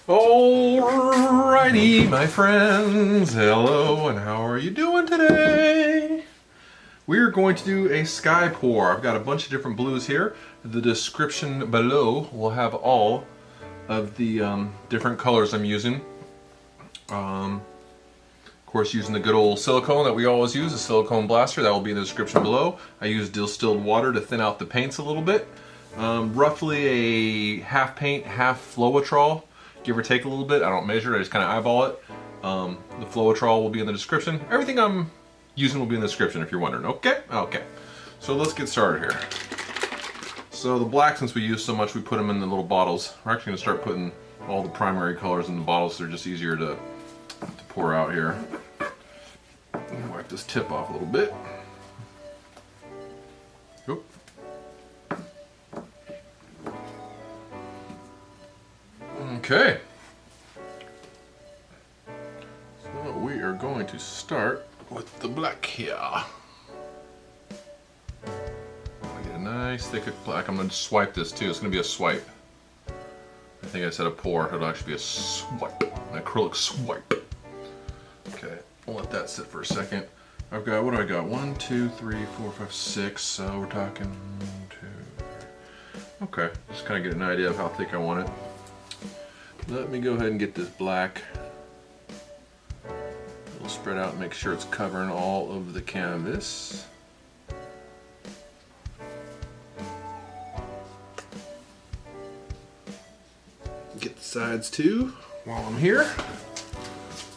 Alrighty, my friends. Hello, and how are you doing today? We're going to do a sky pour. I've got a bunch of different blues here. The description below will have all of the different colors I'm using. Of course, using the good old silicone that we always use, a silicone blaster. That will be in the description below. I use distilled water to thin out the paints a little bit. Roughly a half paint, half Floetrol. Give or take a little bit. I don't measure it, I just kind of eyeball it. The Floetrol will be in the description. Everything I'm using will be in the description if you're wondering. Okay? Okay. So let's get started here. So the black, since we use so much, we put them in the little bottles. We're actually going to start putting all the primary colors in the bottles so they're just easier to pour out here. Wipe this tip off a little bit. Oop. Okay, so we are going to start with the black here. I'm gonna get a nice thick black. I'm gonna swipe this too. It's gonna be a swipe. I think I said a pour. It'll actually be a swipe, an acrylic swipe. Okay, I'll let that sit for a second. I've got, what do I got? 1, 2, 3, 4, 5, 6. So we're talking 1, 2, 3. Okay, just kind of get an idea of how thick I want it. Let me go ahead and get this black a little spread out and make sure it's covering all of the canvas. Get the sides too while I'm here.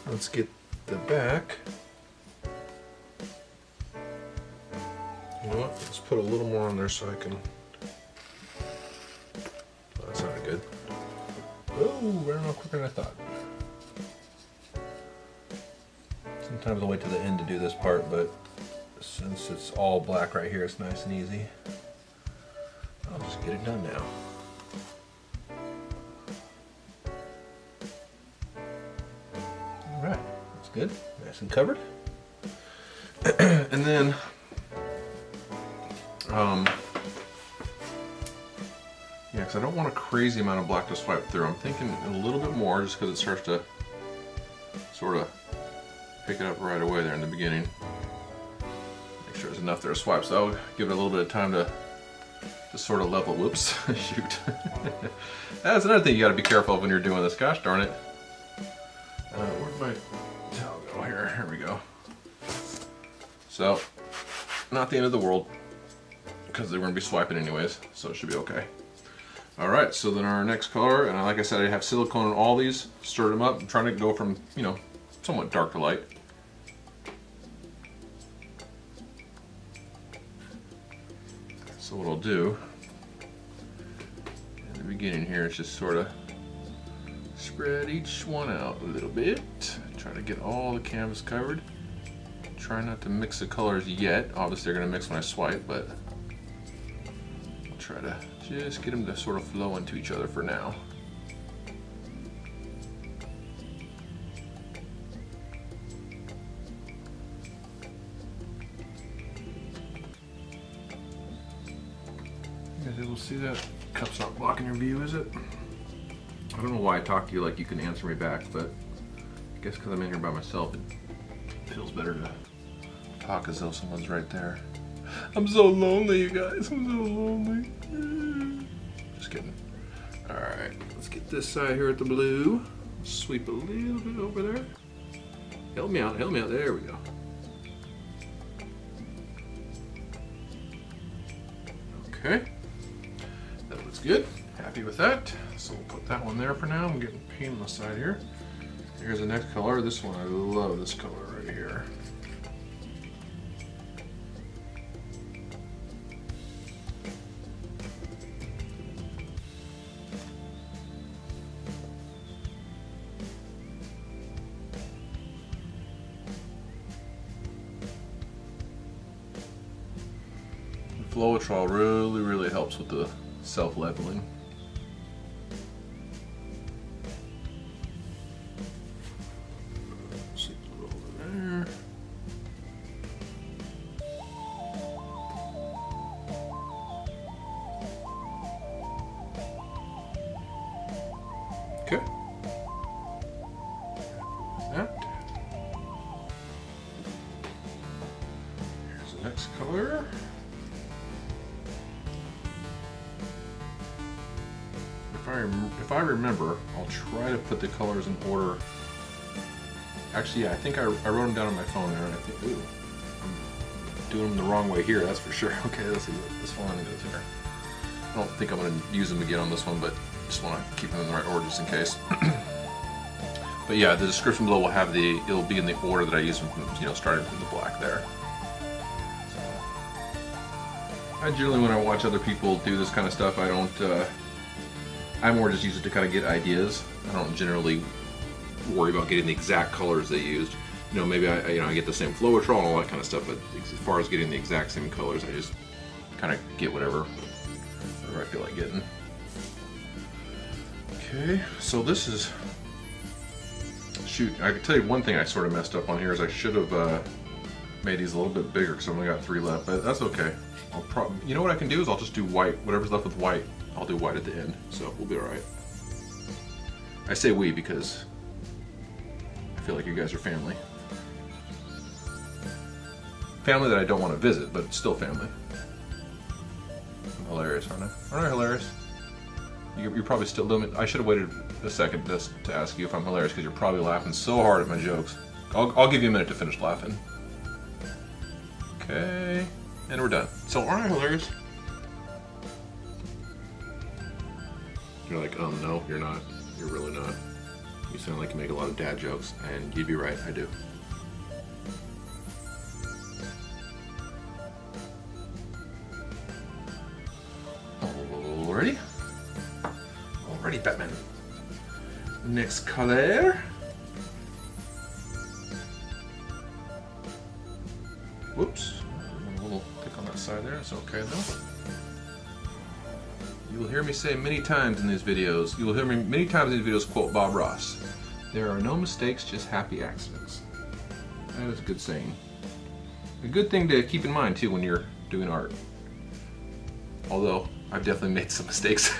Let's get the back. You know what? Let's put a little more on there so I can. Oh, that's not good. Oh, ran off quicker than I thought. Sometimes I'll wait to the end to do this part, but since it's all black right here, it's nice and easy. I'll just get it done now. Alright, that's good. Nice and covered. And then, yeah, because I don't want a crazy amount of black to swipe through. I'm thinking a little bit more just because it starts to sort of pick it up right away there in the beginning. Make sure there's enough there to swipe. So I'll give it a little bit of time to sort of level. Whoops, shoot. That's another thing you got to be careful of when you're doing this. Gosh darn it. Where'd my towel go? Here we go. So, not the end of the world because they're going to be swiping anyways, so it should be okay. Alright, so then our next color, and like I said, I have silicone in all these, stirred them up. I'm trying to go from, you know, somewhat dark to light. So what I'll do, in the beginning here, is just sort of spread each one out a little bit. Try to get all the canvas covered. Try not to mix the colors yet. Obviously they're going to mix when I swipe, but I'll try to just get them to sort of flow into each other for now. You guys able to see that? Cup's not blocking your view, is it? I don't know why I talk to you like you can answer me back, but I guess because I'm in here by myself, it feels better to talk as though someone's right there. I'm so lonely, you guys. I'm so lonely. Just kidding. Alright, let's get this side here at the blue. Sweep a little bit over there. Help me out, help me out. There we go. Okay. That looks good. Happy with that. So we'll put that one there for now. I'm getting paint on the side here. Here's the next color. This one, I love this color right here. Floetrol really helps with the self-leveling. Okay. if I remember, I'll try to put the colors in order. Actually, yeah, I think I wrote them down on my phone there, and I think, ooh, I'm doing them the wrong way here, that's for sure. Okay, let's see what this one goes here. I don't think I'm going to use them again on this one, but just want to keep them in the right order just in case. But yeah, the description below will have it'll be in the order that I use them, you know, starting from the black there. So, I generally, when I watch other people do this kind of stuff, I don't, I more just use it to kind of get ideas. I don't generally worry about getting the exact colors they used. You know, maybe I get the same Floetrol and all that kind of stuff, but as far as getting the exact same colors, I just kind of get whatever I feel like getting. Okay, so this is, shoot, I can tell you one thing I sort of messed up on here is I should have made these a little bit bigger because I only got 3 left, but that's okay. You know what I can do is I'll just do white, whatever's left with white, I'll do white at the end, so we'll be alright. I say we because I feel like you guys are family. Family that I don't want to visit, but still family. I'm hilarious, aren't I? Aren't I hilarious? You're probably still doing it. I should have waited a second just to ask you if I'm hilarious because you're probably laughing so hard at my jokes. I'll give you a minute to finish laughing. Okay, and we're done. So aren't I hilarious? You're like, no, you're not. You're really not. You sound like you make a lot of dad jokes, and you'd be right, I do. Alrighty. Alrighty, Batman. Next color. Whoops. A little thick on that side there. It's okay though. You will hear me say many times in these videos, you will hear me many times in these videos quote Bob Ross. There are no mistakes, just happy accidents. That is a good saying. A good thing to keep in mind too when you're doing art. Although, I've definitely made some mistakes.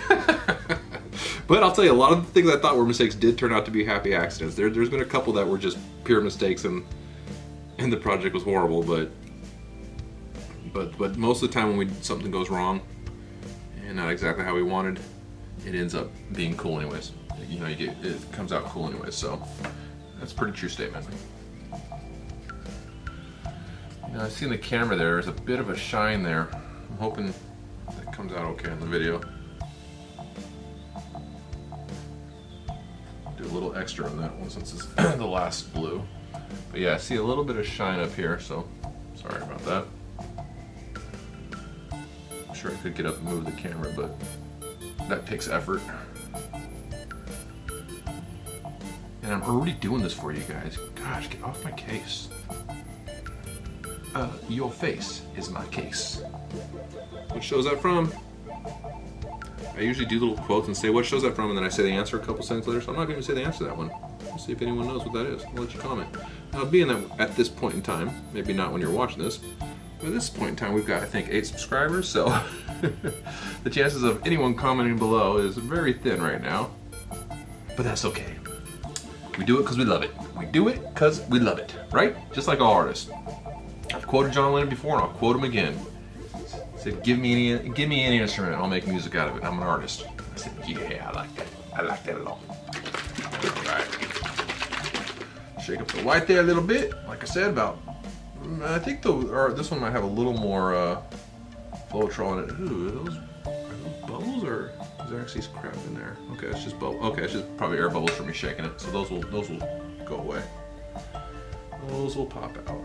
But I'll tell you, a lot of the things I thought were mistakes did turn out to be happy accidents. There's been a couple that were just pure mistakes and the project was horrible, but most of the time when something goes wrong, and not exactly how we wanted, it ends up being cool anyways. You know, it comes out cool anyways, so that's a pretty true statement. You know, I see in the camera there's a bit of a shine there. I'm hoping that comes out okay in the video. Do a little extra on that one since it's the last blue. But yeah, I see a little bit of shine up here, so sorry about that. I could get up and move the camera, but that takes effort. And I'm already doing this for you guys. Gosh, get off my case. Your face is my case. What show's that from? I usually do little quotes and say, what show's that from? And then I say the answer a couple seconds later, so I'm not going to say the answer to that one. Let's see if anyone knows what that is. I'll let you comment. Now, being that at this point in time, maybe not when you're watching this, but at this point in time, we've got, I think, 8 subscribers, so the chances of anyone commenting below is very thin right now. But that's okay. We do it because we love it. We do it because we love it, right? Just like all artists. I've quoted John Lennon before, and I'll quote him again. He said, give me any instrument, and I'll make music out of it. I'm an artist. I said, yeah, I like that. I like that a lot. All right. Shake up the white there a little bit. Like I said, about... I think this one might have a little more Floetrol in it. Ooh, are those bubbles or is there actually crap in there? Okay, it's just bubble. Okay, it's just probably air bubbles from me shaking it. So those will go away. Those will pop out.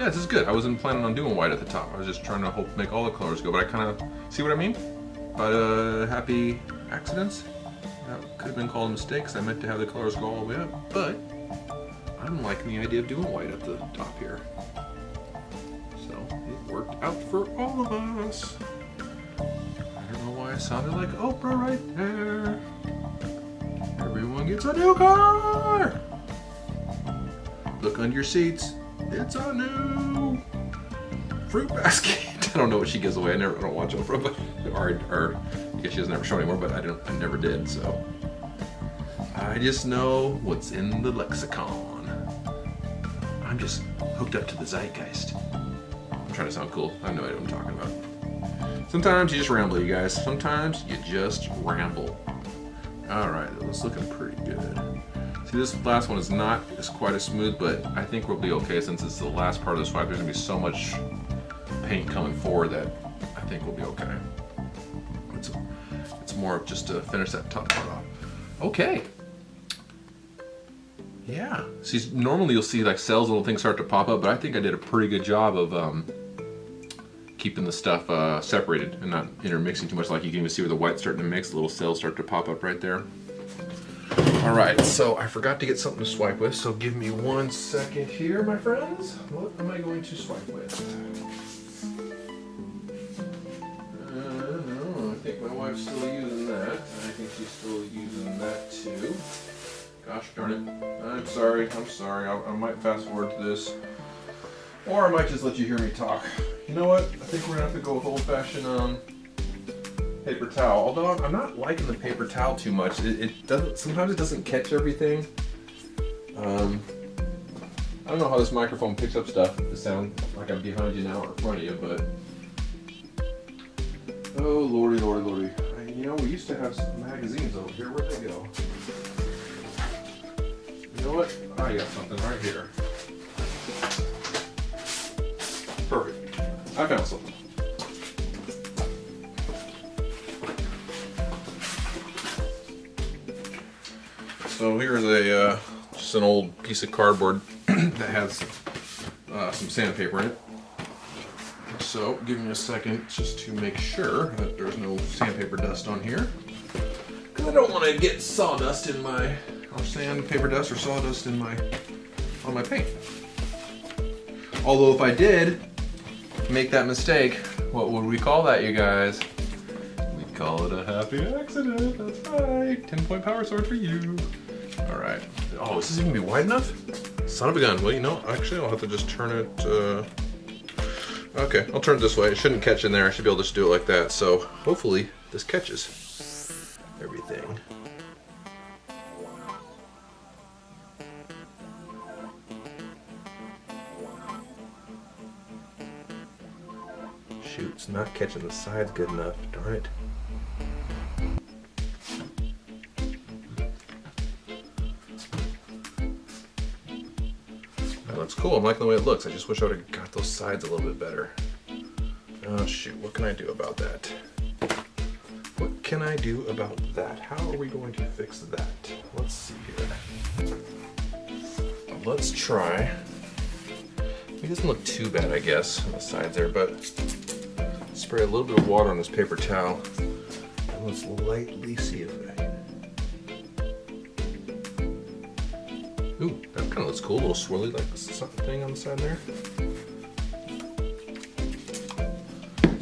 Yeah, this is good. I wasn't planning on doing white at the top. I was just trying to make all the colors go, but I kind of see what I mean. But happy accidents. That could have been called mistakes. I meant to have the colors go all the way up, but I'm liking the idea of doing white at the top here. So it worked out for all of us. I don't know why I sounded like Oprah right there. Everyone gets a new car. Look under your seats. It's a new fruit basket. I don't know what she gives away. I don't watch Oprah, but or I guess she doesn't ever show anymore. But I never did. So I just know what's in the lexicon. I'm just hooked up to the zeitgeist. I'm trying to sound cool. I have no idea what I'm talking about. Sometimes you just ramble, you guys. Sometimes you just ramble. All right, it's looking pretty good. See, this last one is not quite as smooth, but I think we'll be okay since it's the last part of the swipe. There's gonna be so much paint coming forward that I think we'll be okay. It's more of just to finish that top part off. Okay. Yeah. See, normally you'll see like cells, little things start to pop up, but I think I did a pretty good job of keeping the stuff separated and not intermixing too much. Like you can even see where the white's starting to mix, little cells start to pop up right there. All right, so I forgot to get something to swipe with, so give me 1 second here, my friends. What am I going to swipe with? No, I think my wife's still using that. I think she's still using that too. Gosh darn it. I'm sorry. I might fast forward to this. Or I might just let you hear me talk. You know what? I think we're gonna have to go with old-fashioned paper towel. Although I'm not liking the paper towel too much. It doesn't. Sometimes it doesn't catch everything. I don't know how this microphone picks up stuff. It sounds like I'm behind you now or in front of you, but oh lordy, lordy, lordy. You know, we used to have some magazines over here. Where'd they go? You know what? I got something right here. Perfect. I found something. So here's a just an old piece of cardboard that has some sandpaper in it. So give me a second just to make sure that there's no sandpaper dust on here, because I don't want to get sawdust in my, or sandpaper dust or sawdust in my, on my paint. Although if I did make that mistake, what would we call that, you guys? We'd call it a happy accident. That's right. 10-point power sword for you. All right. Oh, is this even gonna be wide enough? Son of a gun. Well, you know, actually, I'll have to just turn it. Okay, I'll turn it this way. It shouldn't catch in there. I should be able to just do it like that. So hopefully this catches everything. Shoot, it's not catching the sides good enough. Darn it. That looks cool. I'm liking the way it looks. I just wish I would have got those sides a little bit better. Oh shoot, what can I do about that? What can I do about that? How are we going to fix that? Let's see here. Let's try. It doesn't look too bad, I guess, on the sides there, but spray a little bit of water on this paper towel. And let's lightly see if I can. Ooh, that kind of looks cool. A little swirly like something thing on the side there. Just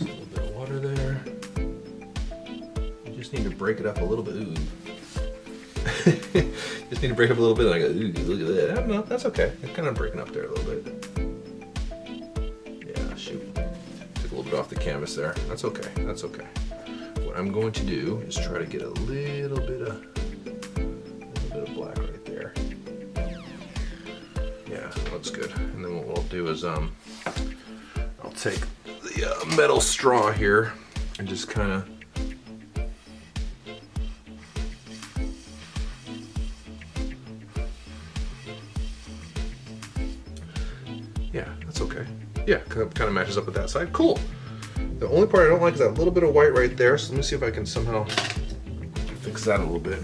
a little bit of water there. You just need to break it up a little bit. Ooh. Just need to break up a little bit. And I go, ooh, look at that. I don't know. That's okay. It's kind of breaking up there a little bit. Yeah, shoot. Took a little bit off the canvas there. That's okay. That's okay. What I'm going to do is try to get a little bit of black right there. Yeah, looks good. And then what we'll do is I'll take the metal straw here and just kind of yeah, that's okay. Yeah, kind of matches up with that side. Cool. The only part I don't like is that little bit of white right there. So let me see if I can somehow fix that a little bit.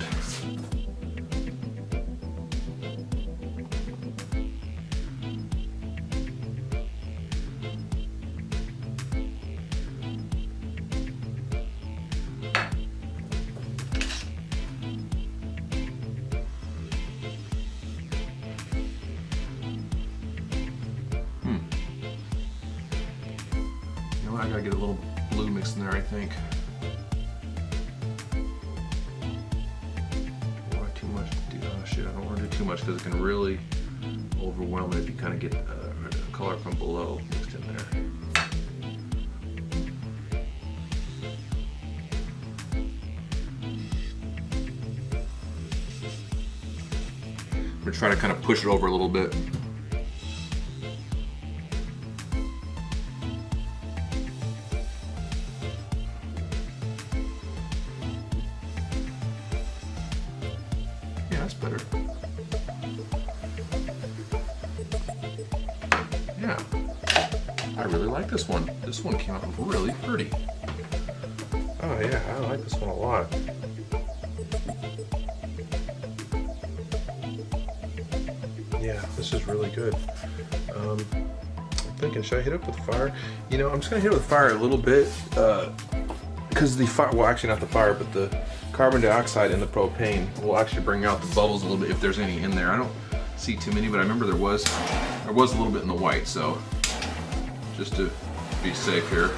I gotta get a little blue mixed in there, I think. Don't want too much to do. Oh shit, I don't want to do too much because it can really overwhelm it if you kind of get color from below mixed in there. I'm gonna try to kind of push it over a little bit. Yeah, I really like this one. This one came out really pretty. Oh yeah, I like this one a lot. Yeah, this is really good. I'm thinking, should I hit it up with fire? You know, I'm just gonna hit it with fire a little bit, because the fire, well actually not the fire, but the carbon dioxide in the propane will actually bring out the bubbles a little bit if there's any in there. I don't see too many, but I remember there was a little bit in the white, so just to be safe here.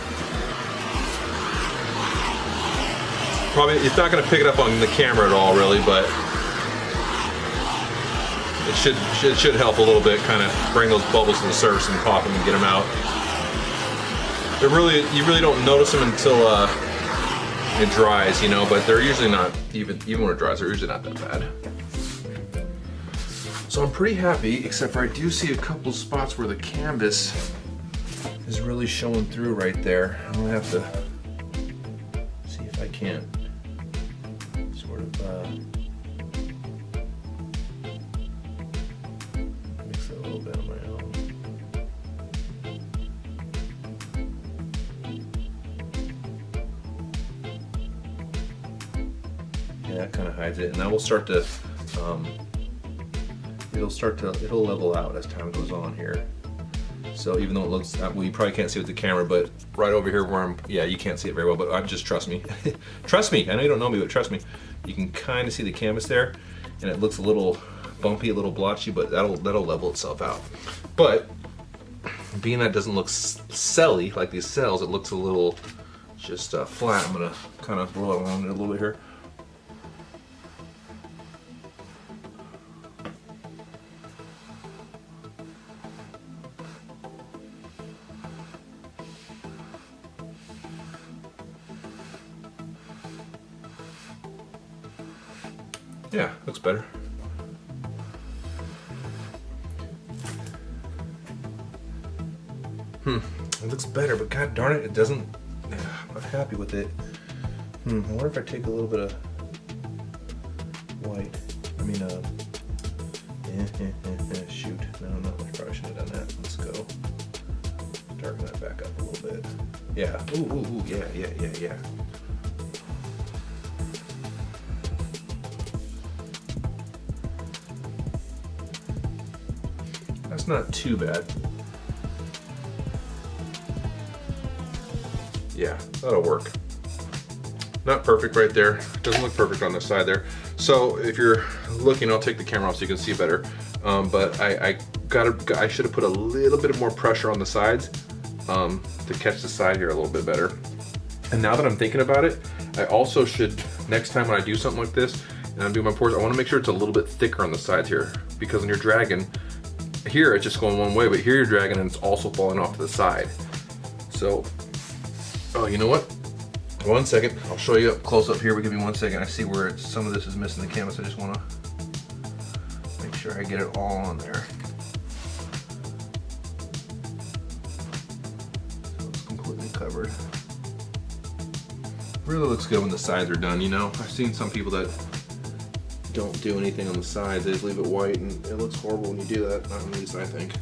Probably, it's not gonna pick it up on the camera at all really, but it should help a little bit, kind of bring those bubbles to the surface and pop them and get them out. You really don't notice them until it dries, you know, but they're usually not, even when it dries, they're usually not that bad. So I'm pretty happy, except for I do see a couple spots where the canvas is really showing through right there. I'm gonna have to see if I can sort of mix it a little bit on my own. Yeah, that kind of hides it, and that will start to, it'll level out as time goes on here. So even though it looks, well, you probably can't see it with the camera, but right over here where yeah, you can't see it very well, but just trust me. Trust me, I know you don't know me, but trust me. You can kind of see the canvas there, and it looks a little bumpy, a little blotchy, but that'll level itself out. But being that it doesn't look celly like these cells, it looks a little just flat. I'm gonna kind of roll it along it a little bit here. Yeah, looks better. It looks better, but god darn it, it doesn't, I'm not happy with it. I wonder if I take a little bit of white. I mean, shoot. No, I probably should have done that. Let's go. Darken that back up a little bit. Yeah, ooh, yeah. That's not too bad. Yeah, that'll work. Not perfect right there. Doesn't look perfect on the side there. So if you're looking, I'll take the camera off so you can see better. But I should have put a little bit more pressure on the sides to catch the side here a little bit better. And now that I'm thinking about it, I also should, next time when I do something like this, and I'm doing my pours, I want to make sure it's a little bit thicker on the sides here, because when you're dragging, here it's just going one way, but here you're dragging and it's also falling off to the side. So, oh, you know what? 1 second, I'll show you up close up here, but give me 1 second. I see where some of this is missing the canvas. I just want to make sure I get it all on there. So it's completely covered. Really looks good when the sides are done, you know? I've seen some people that don't do anything on the sides. They just leave it white, and it looks horrible when you do that. Not at least I think.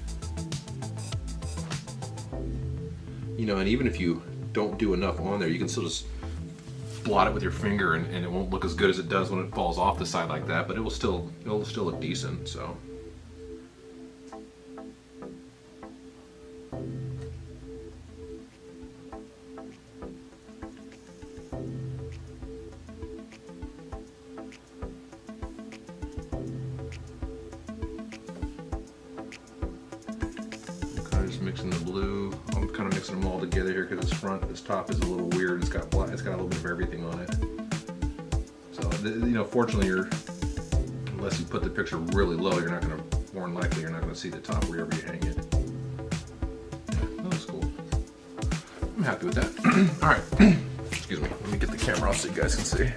You know, and even if you don't do enough on there, you can still just blot it with your finger, and it won't look as good as it does when it falls off the side like that, but it'll still look decent. So mixing the blue. I'm kind of mixing them all together here because this top is a little weird. It's got black, it's got a little bit of everything on it. So, you know, fortunately, unless you put the picture really low, you're not going to, more than likely, you're not going to see the top wherever you hang it. That looks cool. I'm happy with that. All right, excuse me. Let me get the camera off so you guys can see.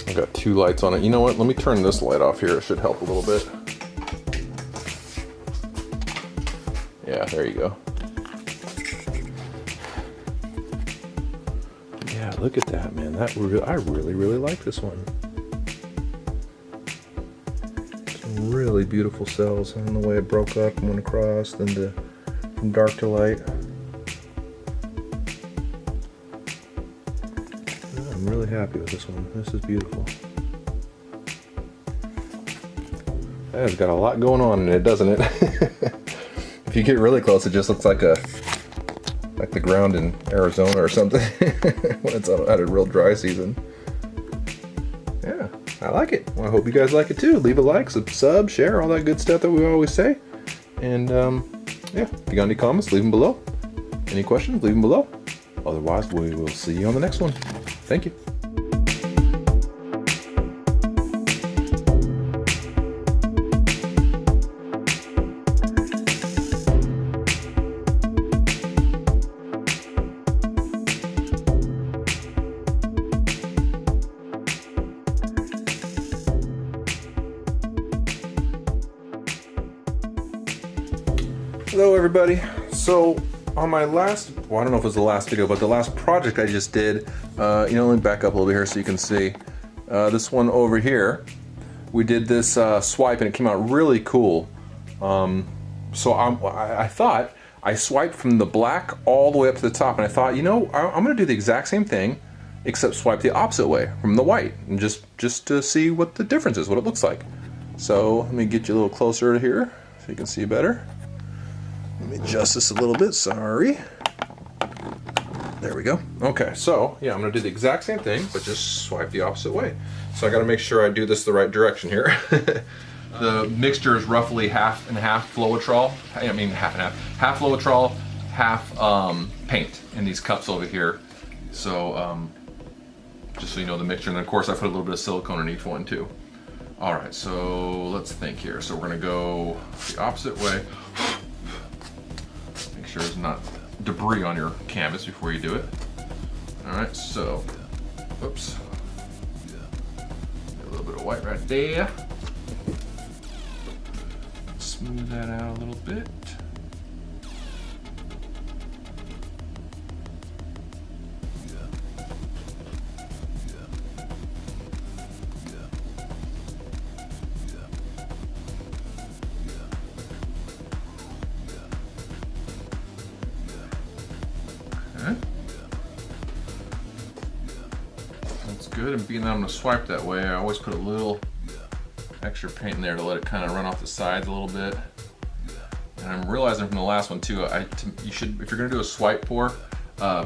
I've got two lights on it. You know what? Let me turn this light off here. It should help a little bit. Yeah, there you go. Yeah, look at that, man. I really like this one. Really beautiful cells. I don't know the way it broke up and went across, then from dark to light. I'm really happy with this one. This is beautiful. That has got a lot going on in it, doesn't it? If you get really close, it just looks like the ground in Arizona or something when it's at a real dry season. Yeah, I like it. Well, I hope you guys like it too. Leave a like, sub, share, all that good stuff that we always say. And yeah, if you got any comments, leave them below. Any questions, leave them below. Otherwise, we will see you on the next one. Thank you. Hello everybody. So on my last, well, I don't know if it was the last video, but the last project I just did, let me back up a little bit here so you can see. This one over here, we did this swipe and it came out really cool. So I thought, I swiped from the black all the way up to the top, and I thought, I'm gonna do the exact same thing, except swipe the opposite way from the white, and just to see what the difference is, what it looks like. So let me get you a little closer here so you can see better. Let me adjust this a little bit, sorry. There we go. Okay, so yeah, I'm gonna do the exact same thing, but just swipe the opposite way. So I gotta make sure I do this the right direction here. The mixture is roughly half and half Floetrol. I mean half and half. Half Floetrol, half paint in these cups over here. So just so you know the mixture, and then of course I put a little bit of silicone in each one too. All right, so let's think here. So we're gonna go the opposite way. Make sure there's not debris on your canvas before you do it. All right, so, oops. A little bit of white right there. Smooth that out a little bit. That's good, and being that I'm going to swipe that way, I always put a little extra paint in there to let it kind of run off the sides a little bit. And I'm realizing from the last one too, you should, if you're going to do a swipe pour,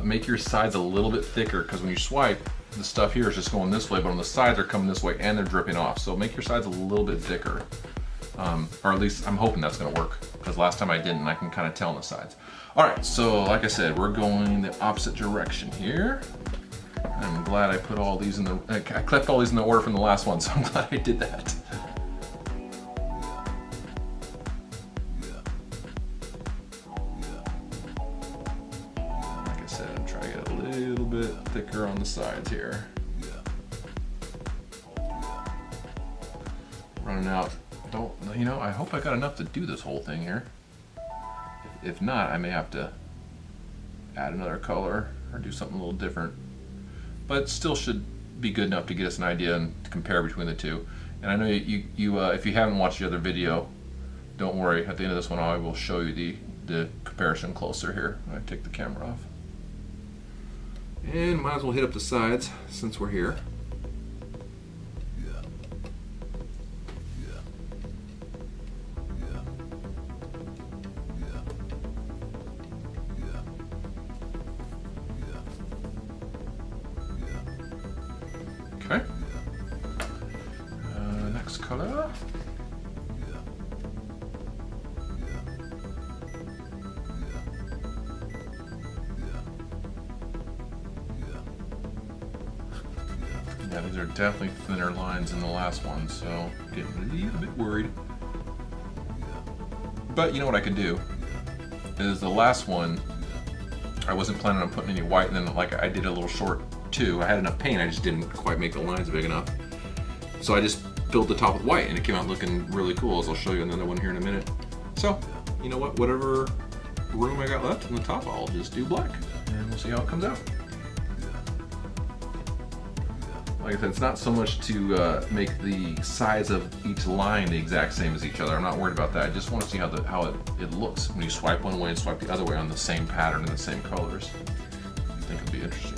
make your sides a little bit thicker, because when you swipe, the stuff here is just going this way, but on the sides are coming this way and they're dripping off. So make your sides a little bit thicker, or at least I'm hoping that's going to work, because last time I didn't. I can kind of tell on the sides. All right, so like I said, we're going the opposite direction here. I'm glad I put all these in the, I kept all these in the order from the last one, so I'm glad I did that. Like I said, I'm trying to get a little bit thicker on the sides here. Running out, I hope I got enough to do this whole thing here. If not, I may have to add another color or do something a little different. But it still should be good enough to get us an idea and to compare between the two. And I know if you haven't watched the other video, don't worry. At the end of this one, I will show you the comparison closer here. I take the camera off. And might as well hit up the sides since we're here. Okay. Next color. Yeah, these are definitely thinner lines than the last one, so I'm getting a little bit worried. But you know what I could do is the last one, I wasn't planning on putting any white, and then like I did a little short too. I had enough paint, I just didn't quite make the lines big enough. So I just filled the top with white and it came out looking really cool, as I'll show you another one here in a minute. So, you know what, whatever room I got left on the top, I'll just do black and we'll see how it comes out. like I said, it's not so much to make the size of each line the exact same as each other. I'm not worried about that. I just want to see how it looks when you swipe one way and swipe the other way on the same pattern and the same colors. I think it'll be interesting.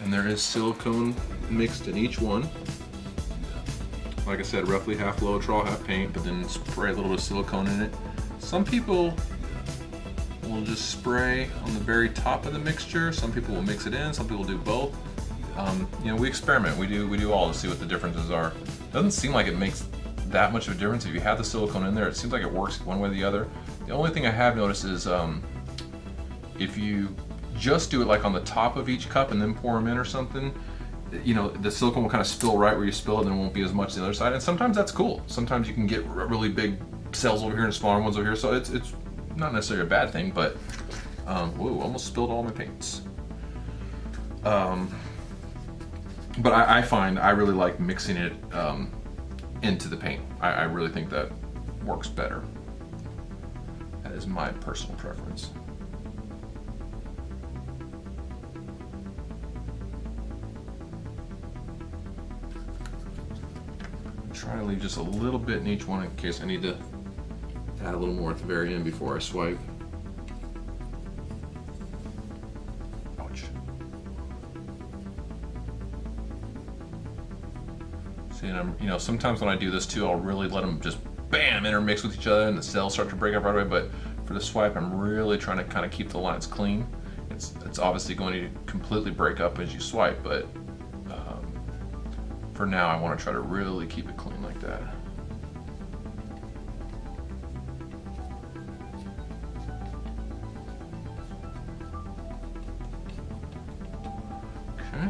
And there is silicone mixed in each one. Like I said, roughly half Loetrol, half paint, but then spray a little bit of silicone in it. Some people will just spray on the very top of the mixture. Some people will mix it in. Some people do both. You know, we experiment. We do all to see what the differences are. Doesn't seem like it makes that much of a difference. If you have the silicone in there, it seems like it works one way or the other. The only thing I have noticed is if you just do it like on the top of each cup and then pour them in or something, you know, the silicone will kind of spill right where you spill it and there won't be as much on the other side. And sometimes that's cool. Sometimes you can get really big cells over here and smaller ones over here. So it's not necessarily a bad thing, but, whoa, almost spilled all my paints. But I find I really like mixing it into the paint. I really think that works better. That is my personal preference. Try to leave just a little bit in each one in case I need to add a little more at the very end before I swipe. Ouch. See, and you know, sometimes when I do this too, I'll really let them just bam intermix with each other and the cells start to break up right away. But for the swipe, I'm really trying to kind of keep the lines clean. It's obviously going to completely break up as you swipe, but for now, I want to try to really keep it clean like that. Okay.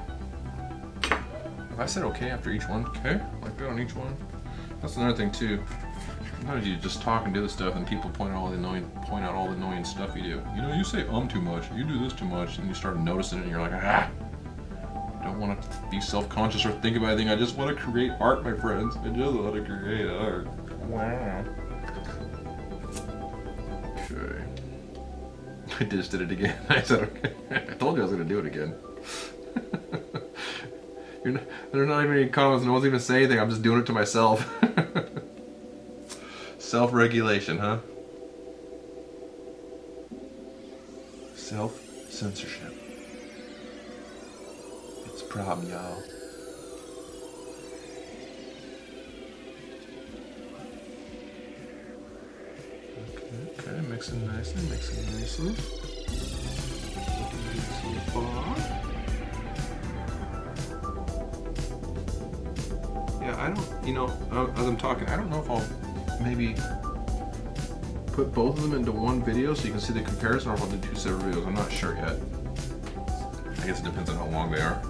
Have I said okay after each one? Okay, like that on each one. That's another thing too. Sometimes you just talk and do the stuff, and people point out all the annoying stuff you do. You know, you say too much, you do this too much, and you start noticing it, and you're like, ah. I don't want to be self-conscious or think about anything. I just want to create art, my friends. I just want to create art. Wow. Okay. I just did it again. I said, okay. I told you I was going to do it again. There's not even any comments. No one's even saying anything. I'm just doing it to myself. Self-regulation, huh? Self-censorship. It's a problem, y'all. Okay, mixing nicely, mixing nicely. Yeah, I don't, you know, as I'm talking, I don't know if I'll maybe put both of them into one video so you can see the comparison, or if I'll do two separate videos. I'm not sure yet. I guess it depends on how long they are.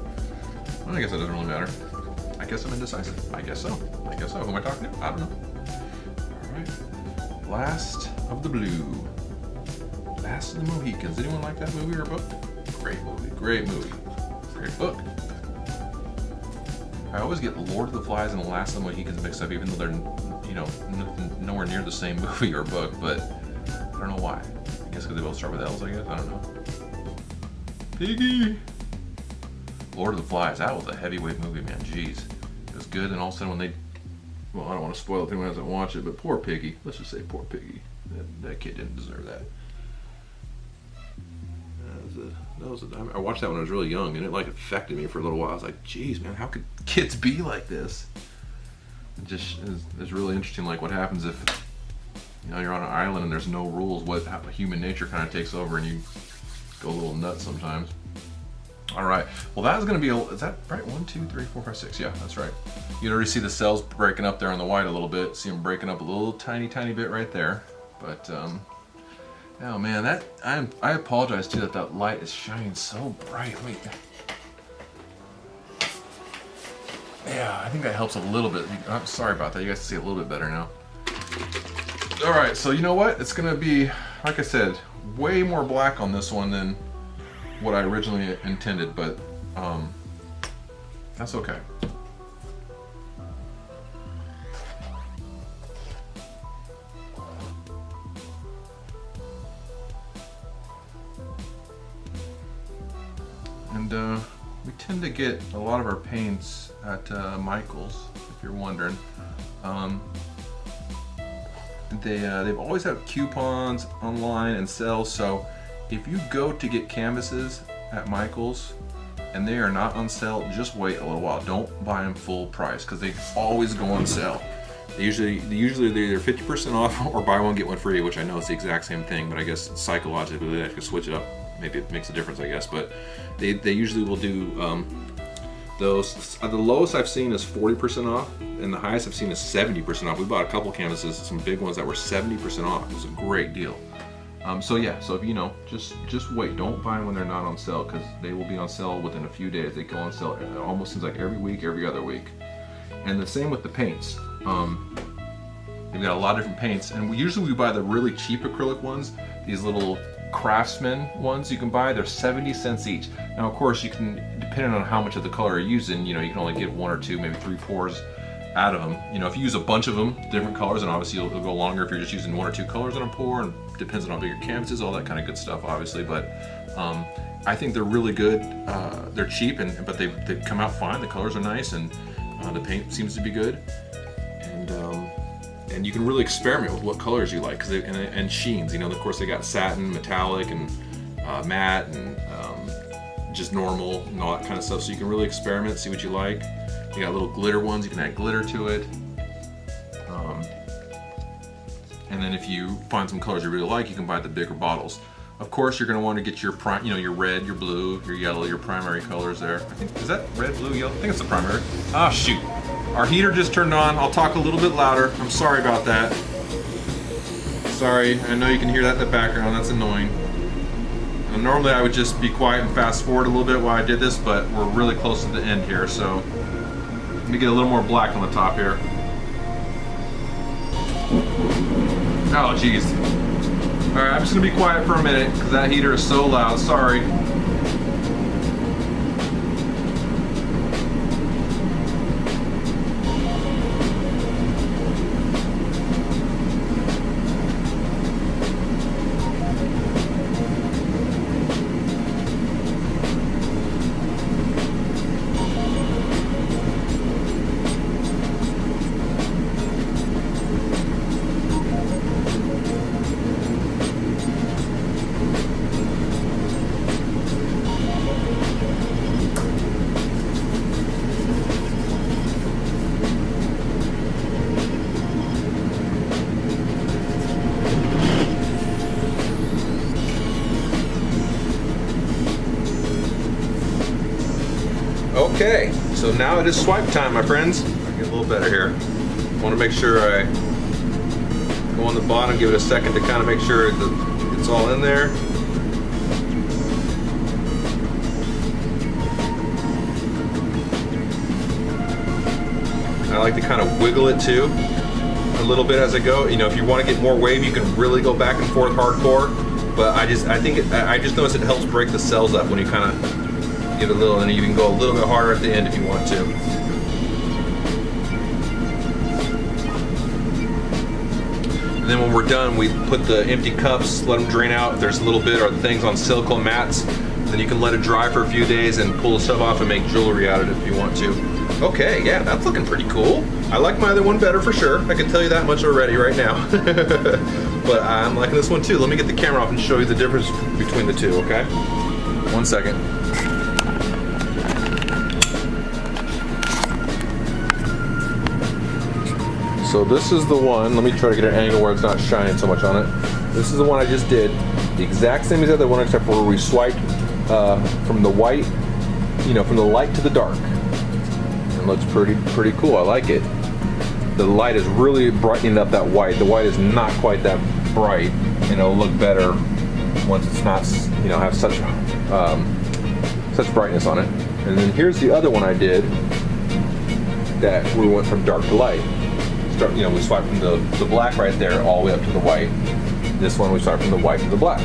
Well, I guess it doesn't really matter. I guess I'm indecisive. I guess so. I guess so. Who am I talking to? I don't know. Alright. Last of the Blue. Last of the Mohicans. Anyone like that movie or book? Great movie. Great movie. Great book. I always get Lord of the Flies and Last of the Mohicans mixed up, even though they're, you know, nowhere near the same movie or book, but I don't know why. I guess because they both start with L's, I guess. I don't know. Piggy! Lord of the Flies. That was a heavyweight movie, man. Jeez. It was good, and all of a sudden when they... Well, I don't want to spoil it if anyone hasn't watched it, but poor Piggy. Let's just say poor Piggy. That kid didn't deserve that. I watched that when I was really young, and it like affected me for a little while. I was like, geez, man, how could kids be like this? It just is really interesting, like what happens if, you know, you're on an island and there's no rules, how human nature kind of takes over and you go a little nuts sometimes. All right, well that is gonna be, is that right? 1, 2, 3, 4, 5, 6, yeah, that's right. You can already see the cells breaking up there on the white a little bit. See them breaking up a little tiny bit right there. But, oh man, I apologize too that light is shining so bright. Yeah, I think that helps a little bit. I'm sorry about that. You guys can see a little bit better now. All right, so you know what? It's gonna be, like I said, way more black on this one than what I originally intended, but that's okay. And we tend to get a lot of our paints at Michael's, if you're wondering. They've always had coupons online and sales, so if you go to get canvases at Michael's and they are not on sale, just wait a little while. Don't buy them full price because they always go on sale. Usually they're either 50% off or buy one get one free, which I know is the exact same thing, but I guess psychologically they have to switch it up. Maybe it makes a difference, I guess, but they usually will do those. The lowest I've seen is 40% off, and the highest I've seen is 70% off. We bought a couple canvases, some big ones that were 70% off. It was a great deal. So yeah, so if you know, just wait. Don't buy them when they're not on sale because they will be on sale within a few days. They go on sale. It almost seems like every week, every other week. And the same with the paints. They've got a lot of different paints, and usually we buy the really cheap acrylic ones. These little Craftsman ones you can buy. They're 70 cents each. Now, of course, you can, depending on how much of the color you're using, you know, you can only get one or two, maybe 3 pours out of them. You know, if you use a bunch of them, different colors, and obviously it'll go longer if you're just using 1 or 2 colors on a pour, and depends on how big your canvas is, all that kind of good stuff, obviously. But I think they're really good. They're cheap, but they come out fine. The colors are nice, and the paint seems to be good. And you can really experiment with what colors you like, and sheens. You know, of course they got satin, metallic, and matte, and just normal, and all that kind of stuff. So you can really experiment, see what you like. You got little glitter ones. You can add glitter to it. And then if you find some colors you really like, you can buy the bigger bottles. Of course, you're going to want to get your your red, your blue, your yellow, your primary colors there. I think, is that red, blue, yellow? I think it's the primary. Ah, shoot. Our heater just turned on. I'll talk a little bit louder. I'm sorry about that. Sorry, I know you can hear that in the background. That's annoying. And normally I would just be quiet and fast forward a little bit while I did this, but we're really close to the end here, so let me get a little more black on the top here. Oh, jeez. All right, I'm just gonna be quiet for a minute because that heater is so loud. Sorry. Okay, so now it is swipe time, my friends. I'll get a little better here. I want to make sure I go on the bottom, give it a second to kind of make sure that it's all in there. I like to kind of wiggle it too a little bit as I go. You know, if you want to get more wave, you can really go back and forth hardcore. But I just notice it helps break the cells up when you kind of give it a little, and you can go a little bit harder at the end if you want to. And then when we're done, we put the empty cups, let them drain out. If there's a little bit or the things on silicone mats, then you can let it dry for a few days and pull the stuff off and make jewelry out of it if you want to. Okay, yeah, that's looking pretty cool. I like my other one better for sure. I can tell you that much already right now. But I'm liking this one too. Let me get the camera off and show you the difference between the two, okay? 1 second. So this is the one, let me try to get an angle where it's not shining so much on it. This is the one I just did. The exact same as the other one, except for where we swiped from the white, you know, from the light to the dark. It looks pretty cool, I like it. The light is really brightening up that white. The white is not quite that bright, and it'll look better once it's not, you know, have such brightness on it. And then here's the other one I did that we went from dark to light. You know, we swipe from the black right there all the way up to the white. This one we swipe from the white to the black.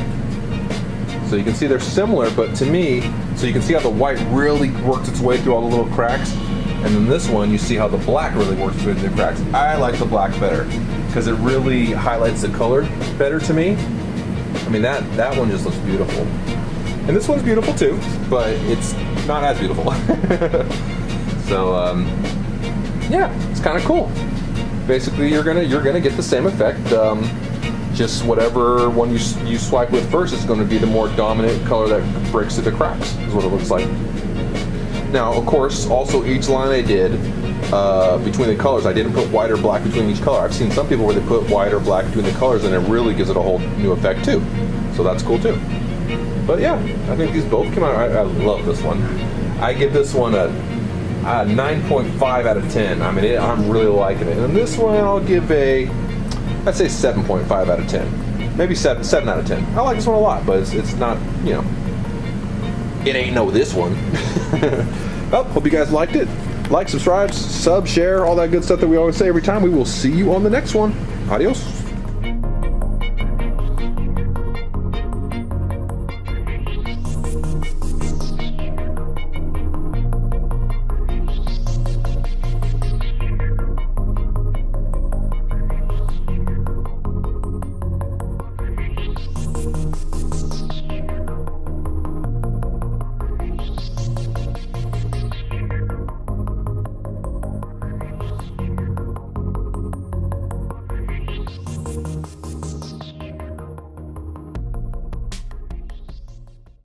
So So you can see they're similar, but to me, so you can see how the white really works its way through all the little cracks. And then this one, you see how the black really works its way through the cracks. I like the black better because it really highlights the color better to me. I mean, that one just looks beautiful. And this one's beautiful too, but it's not as beautiful. So, yeah, it's kind of cool. Basically, you're gonna get the same effect. Just whatever one you swipe with first is going to be the more dominant color that breaks through the cracks, is what it looks like. Now, of course, also each line I did between the colors, I didn't put white or black between each color. I've seen some people where they put white or black between the colors, and it really gives it a whole new effect too. So that's cool too. But yeah, I think these both came out. I love this one. I give this one a 9.5 out of 10. I mean, I'm really liking it. And this one I'll give I'd say 7.5 out of 10. Maybe 7 out of 10. I like this one a lot, but it's not, you know, it ain't no this one. Well, hope you guys liked it. Like, subscribe, sub, share, all that good stuff that we always say every time. We will see you on the next one. Adios.